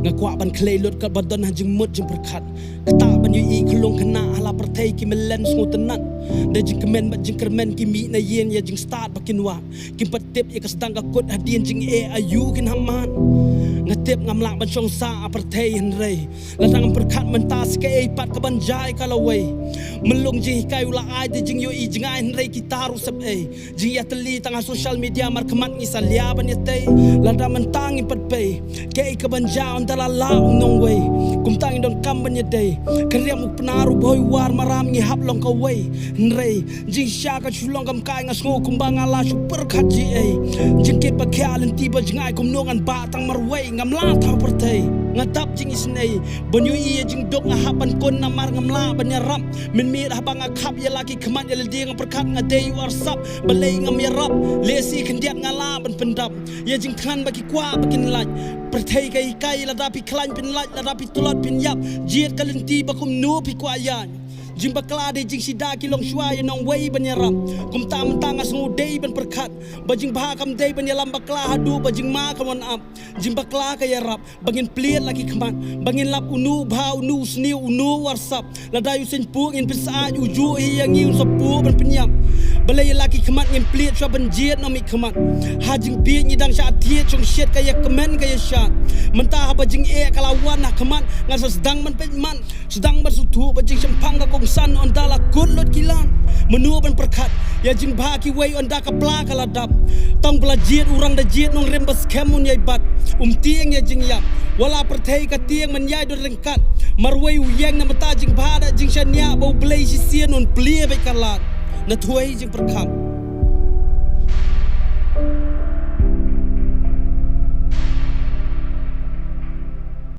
ngakwa ban klei lut ka badon ha jing mut jing perkat kata ban yu I khulung khana hala perthei ki melen smutenan da jing kemen ba jing kermen ki mi na yen ya jing start bakin wa kim patip ya kasdang ka kut hadien jing ayu kin haman ngatip ngamlak ban chong sa perthei hen rei latang perkat menta ske pat ka banjai kalawai melung jing kai ula ai de jing yu I jing ai hen rei kita rusep jing ya teli tangah social media mar kemat ngisal ya ban ya tei lada mentang pat pe ke ka banja on dala la nong wei kum tang don kam ban ya dei kriam uk penaru boy war maram ngi hap long ka wei nrei jing sha ka chulong kam kai ngas ngo kum bang ala super khat ji jing ke pa khalan ti ba jing ai kum nongan ba tang mar wei ngam la tha perthei ngatap jing isnei banyu I jing dok ngahapan kon na mar ngam la ban ya rap min mi dah bang akhap ya laki kemat ya ledi ngam perkat ngadei whatsapp balai ngam ya rap lesi kendiat ngala ban pendap ya jing khan bagi kwa bakin laj perthei kai kai la dapi klan pin laj la dapi tulot pin yap jiet kalenti bakum nu pi kwa yan jing bakla de jing sida ki long shwa ya nong wei ban ya rap kum ta mentang as ngudei ban perkat bajing bah kam dei ban ya lam bakla hadu bajing ma kawan up jing bakla ka ya rap bangin pliet lagi kemat bangin lap unu bha unu sni unu whatsapp la dayu sen pu ngin pisa uju yang ngi sapu ban penyap balai laki kemat ngin pliet shwa ban jiet no mi kemat hajing pi ni dang sha tie chong shet ka ya kemen ka ya shat mentah bajing kalawan nak kemat ngas sedang man peman sedang bersutu bajing sempang ka kong san on dala kut lot kilan menua ban perkat ya jing ba ki wei on da ka pla kala dap tong bla jiet urang da jiet nong rembas kemun yai bat tieng ya jing yap wala perthei ka tieng man yai do rengkat marwei uyeng na mata jing ba da jing shania bau blai si sien on plie be kalat na thuai jing perkat